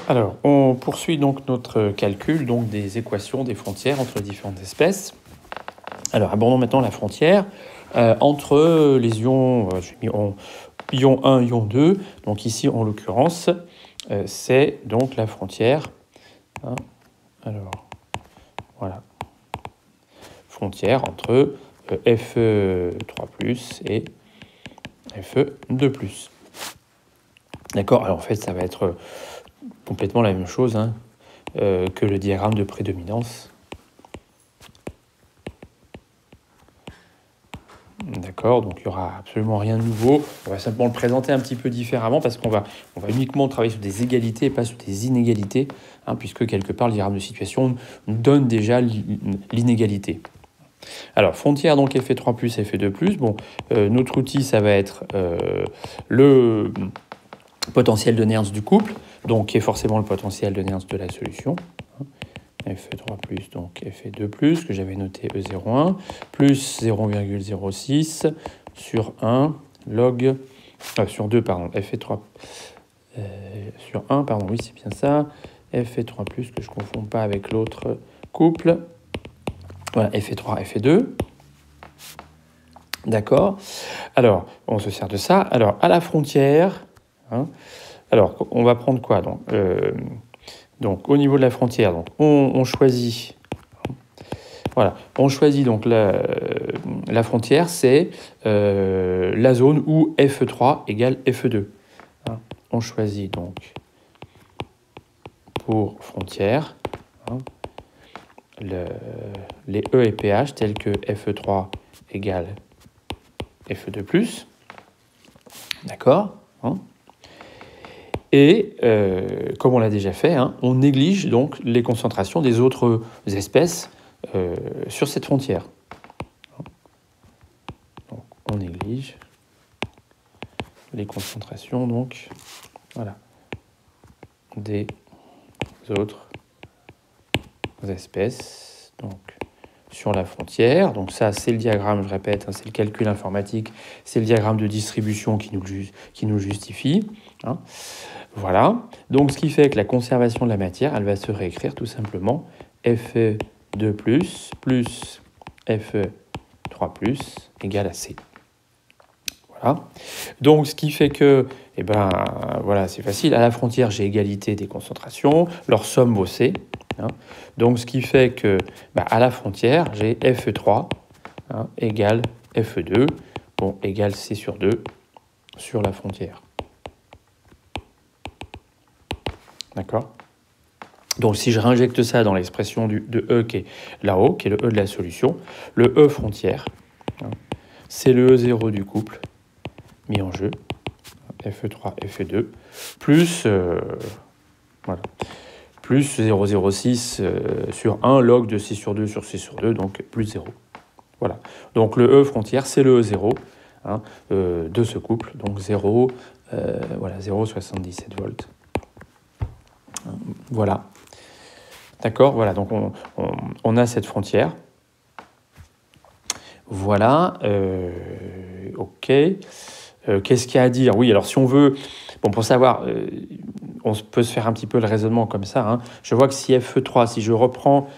Alors, on poursuit donc notre calcul donc des équations des frontières entre les différentes espèces. Alors, abordons maintenant la frontière entre les ions, j'ai mis ion 1, ion 2. Donc ici, en l'occurrence, c'est donc la frontière. Hein, alors, voilà. Frontière entre Fe3+, et Fe2+. D'accord? Alors en fait, ça va être complètement la même chose que le diagramme de prédominance. D'accord, donc il n'y aura absolument rien de nouveau. On va simplement le présenter un petit peu différemment parce qu'on va uniquement travailler sur des égalités et pas sur des inégalités, puisque quelque part le diagramme de situation nous donne déjà l'inégalité. Alors, frontière donc Fe3+, Fe2+. Bon, notre outil, ça va être le potentiel de Nernst du couple, donc qui est forcément le potentiel de Nernst de la solution. Fe3+, donc Fe2+, que j'avais noté E01, plus 0,06 sur 1 log... sur 2, pardon, Fe3... sur 1, pardon, oui, c'est bien ça. Fe3+, que je ne confonds pas avec l'autre couple. Voilà, Fe3, Fe2. D'accord. Alors, on se sert de ça. Alors, à la frontière... alors, on va prendre quoi donc, au niveau de la frontière, donc, on choisit... Voilà, on choisit donc la frontière, c'est la zone où Fe3 égale Fe2. On choisit donc pour frontière les E et pH tels que Fe3 égale Fe2+. D'accord. Et comme on l'a déjà fait, on néglige donc les concentrations des autres espèces sur cette frontière. Donc, on néglige les concentrations donc, voilà, des autres espèces donc, sur la frontière. Donc ça, c'est le diagramme, je répète, c'est le calcul informatique, c'est le diagramme de distribution qui nous justifie. Voilà. Donc ce qui fait que la conservation de la matière, elle va se réécrire tout simplement Fe2+ plus Fe3+ égale à C. Voilà. Donc, ce qui fait que, voilà, c'est facile. À la frontière, j'ai égalité des concentrations. Leur somme vaut C. Donc, ce qui fait que, à la frontière, j'ai Fe3 égale Fe2, égale C sur 2 sur la frontière. D'accord ? Donc, si je réinjecte ça dans l'expression de E qui est là-haut, qui est le E de la solution, le E frontière, c'est le E0 du couple mis en jeu, Fe3, Fe2, plus, voilà, plus 0,06 sur 1 log de C sur 2 sur C sur 2, donc plus 0. Voilà. Donc, le E frontière, c'est le E0 de ce couple, donc 0, voilà, 0,77 volts. Voilà. D'accord, voilà, donc on a cette frontière. Voilà, ok. Qu'est-ce qu'il y a à dire? Oui, alors si on veut, pour savoir, on peut se faire un petit peu le raisonnement comme ça. Je vois que si Fe3, si je reprends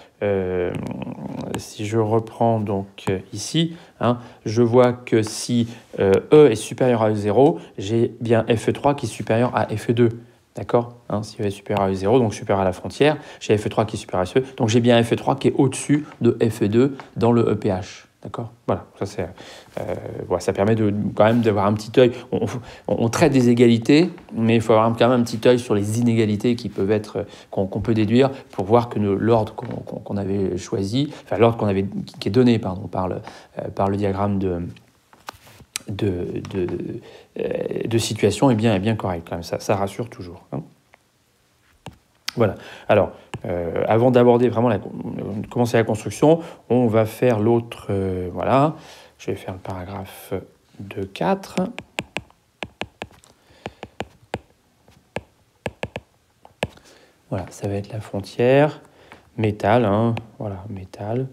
donc ici, je vois que si E est supérieur à E0, j'ai bien Fe3 qui est supérieur à Fe2. D'accord, si E est supérieur à E0, donc supérieur à la frontière, j'ai Fe3 qui est supérieur à Ce, donc j'ai bien Fe3 qui est au-dessus de Fe2 dans le EPH. D'accord, voilà, ça permet quand même d'avoir un petit œil. On traite des égalités, mais il faut avoir quand même un petit œil sur les inégalités qui peuvent être, qu'on peut déduire pour voir que l'ordre qu'on avait choisi, enfin l'ordre qui est donné par le diagramme de situation est bien correct quand même. Ça rassure toujours. Voilà. Alors, avant d'aborder vraiment commencer la construction, on va faire l'autre. Voilà. Je vais faire le paragraphe 2.4. Voilà, ça va être la frontière métal. Voilà, métal.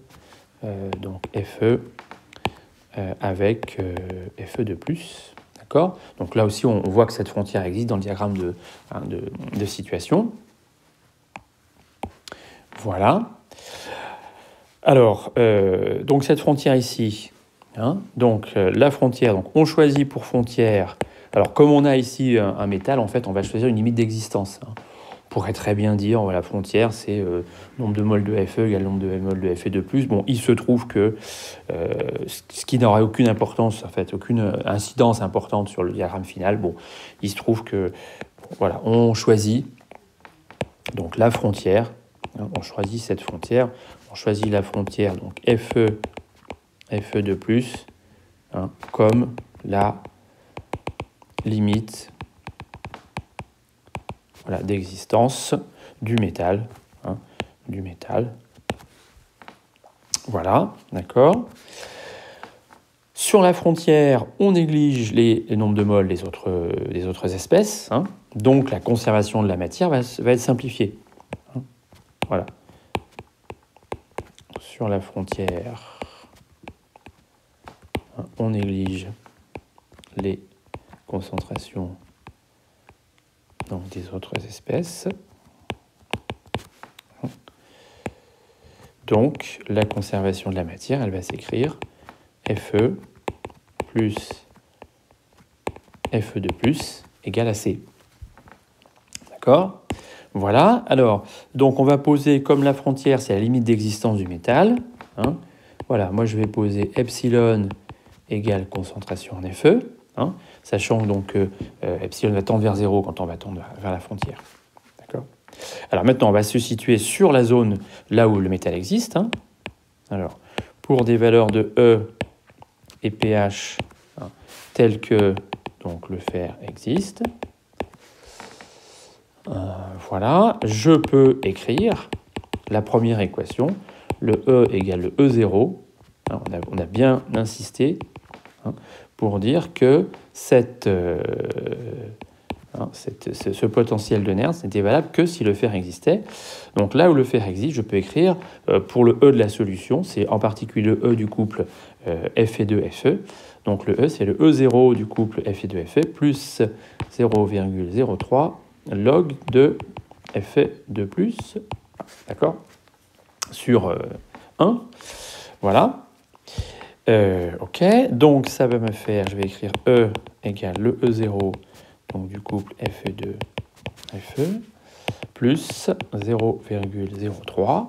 Donc Fe avec Fe2+. D'accord ? Donc là aussi, on voit que cette frontière existe dans le diagramme de situation. Voilà. Alors, donc cette frontière ici, hein, donc la frontière, donc on choisit pour frontière. Alors, comme on a ici un métal, en fait, on va choisir une limite d'existence. Hein. On pourrait très bien dire, la frontière, c'est nombre de moles de Fe égale nombre de moles de Fe2+. Bon, il se trouve que ce qui n'aura aucune importance, en fait, aucune incidence importante sur le diagramme final. Bon, il se trouve que, voilà, on choisit donc la frontière. Hein, on choisit cette frontière. On choisit la frontière, donc Fe2+, hein, comme la limite, voilà, d'existence du métal. Hein, du métal. Voilà, d'accord. Sur la frontière, on néglige les nombres de moles des autres espèces. Hein, donc la conservation de la matière va être simplifiée. Hein, voilà. Sur la frontière, hein, on néglige les concentrations donc, des autres espèces. Donc, la conservation de la matière, elle va s'écrire Fe plus Fe2+ égale à C. D'accord ? Voilà. Alors, donc on va poser, comme la frontière, c'est la limite d'existence du métal. Hein, voilà, moi je vais poser epsilon égale concentration en Fe, hein, sachant donc que epsilon va tendre vers 0 quand on va tendre vers la frontière. D'accord ? Alors maintenant, on va se situer sur la zone là où le métal existe. Hein. Alors, pour des valeurs de E et pH, hein, telles que donc, le fer existe, voilà, je peux écrire la première équation, le E égale le E0. Hein, on a bien insisté, hein, pour dire que ce potentiel de Nernst n'était valable que si le fer existait. Donc là où le fer existe, je peux écrire pour le E de la solution, c'est en particulier le E du couple Fe2Fe. Donc le E, c'est le E0 du couple Fe2Fe plus 0,03 log de Fe2+, d'accord, sur 1. Voilà. OK, donc ça va me faire, je vais écrire E égale le E0 donc du couple Fe2Fe plus 0,03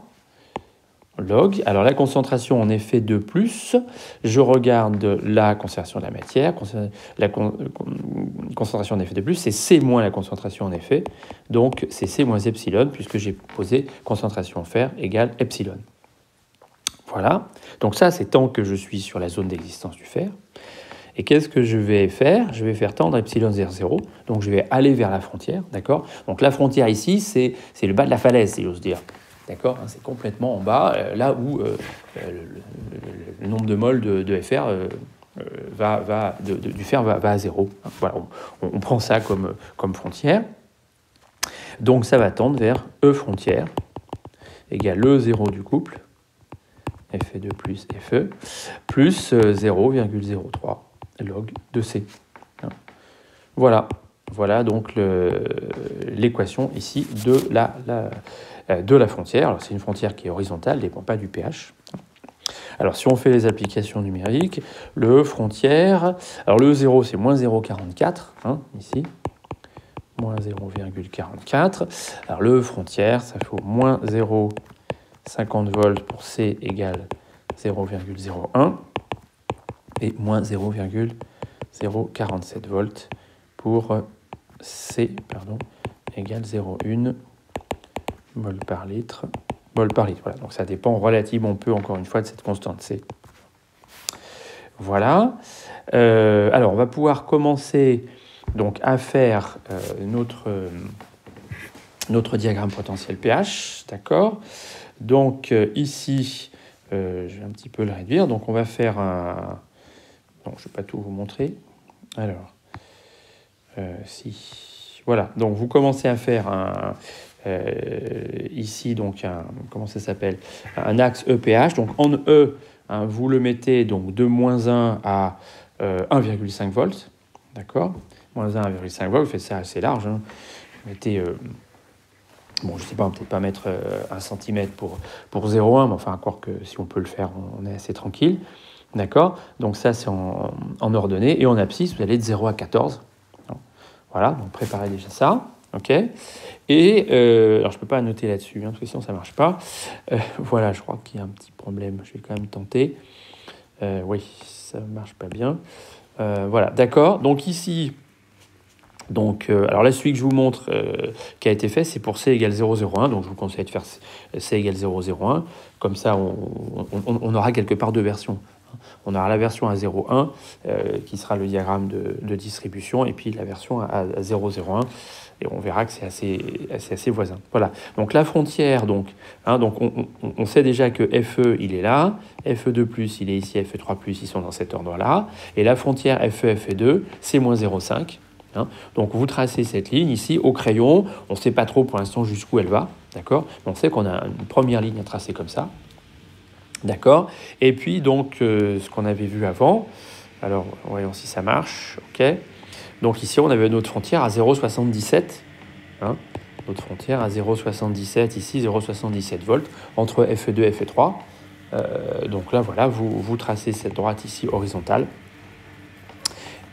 log. Alors la concentration en Fe2+, je regarde la concentration de la matière. La concentration en Fe2+, c'est C moins la concentration en Fe. Donc c'est C moins epsilon, puisque j'ai posé concentration fer égale epsilon. Voilà. Donc ça, c'est tant que je suis sur la zone d'existence du fer. Et qu'est-ce que je vais faire ? Je vais faire tendre epsilon vers 0. Donc je vais aller vers la frontière, d'accord ? Donc la frontière ici, c'est le bas de la falaise, si j'ose dire. D'accord ? C'est complètement en bas, là où le nombre de moles de FR du fer va à 0. Voilà, on prend ça comme frontière. Donc ça va tendre vers E frontière égale E0 du couple Fe2 plus Fe plus 0,03 log de C. Voilà donc l'équation ici de la frontière. Alors, c'est une frontière qui est horizontale, ne dépend pas du pH. Alors, si on fait les applications numériques, le E frontière, alors le E0, c'est moins 0,44, hein, ici, moins 0,44. Alors, le E frontière, ça fait moins 0,50 volts pour C égale 0,01 et moins 0,047 volts pour C, égale 0,1 mol par litre. Voilà, donc ça dépend relativement peu, encore une fois, de cette constante C. Voilà. Alors, on va pouvoir commencer donc, à faire notre diagramme potentiel pH, d'accord ? Donc, ici, je vais un petit peu le réduire. Donc, on va faire un... Non, je ne vais pas tout vous montrer. Alors, voilà, donc vous commencez à faire ici, donc comment ça s'appelle ? Un axe EPH. Donc en E, hein, vous le mettez donc de moins 1 à 1,5 volts. D'accord ? Moins 1 à 1,5 volts, vous faites ça assez large. Hein. Vous mettez Bon, je sais pas, peut-être pas mettre 1 cm pour 0,1, mais enfin, encore que si on peut le faire, on est assez tranquille. D'accord? Donc ça, c'est en ordonnée. Et en abscisse, vous allez de 0 à 14. Voilà, donc préparez déjà ça. OK? Et alors, je ne peux pas annoter là-dessus, parce que sinon, ça ne marche pas. Voilà, je crois qu'il y a un petit problème. Je vais quand même tenter. Oui, ça ne marche pas bien. Voilà, d'accord. Donc ici... Donc, alors là, celui que je vous montre qui a été fait, c'est pour C égale 0,01. Donc, je vous conseille de faire C égale 0,01. Comme ça, on aura quelque part deux versions. On aura la version à 0,1 qui sera le diagramme de distribution, et puis la version à 0,01. Et on verra que c'est assez voisin. Voilà. Donc, la frontière, donc on sait déjà que FE, il est là. FE2+, il est ici. FE3+, ils sont dans cet ordre-là. Et la frontière FE, FE2, c'est moins 0,5. Donc vous tracez cette ligne ici au crayon, on ne sait pas trop pour l'instant jusqu'où elle va, d'accord? On sait qu'on a une première ligne à tracer comme ça, d'accord? Et puis donc ce qu'on avait vu avant, alors voyons si ça marche, ok? Donc ici on avait notre frontière à 0,77, notre frontière à 0,77, ici 0,77 volts, entre FE2 et FE3. Donc là voilà, vous tracez cette droite ici horizontale.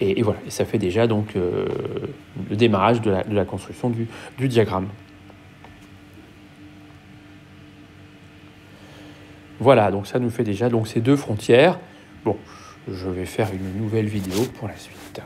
Et voilà, et ça fait déjà donc le démarrage de la construction du diagramme. Voilà, donc ça nous fait déjà donc ces deux frontières. Bon, je vais faire une nouvelle vidéo pour la suite.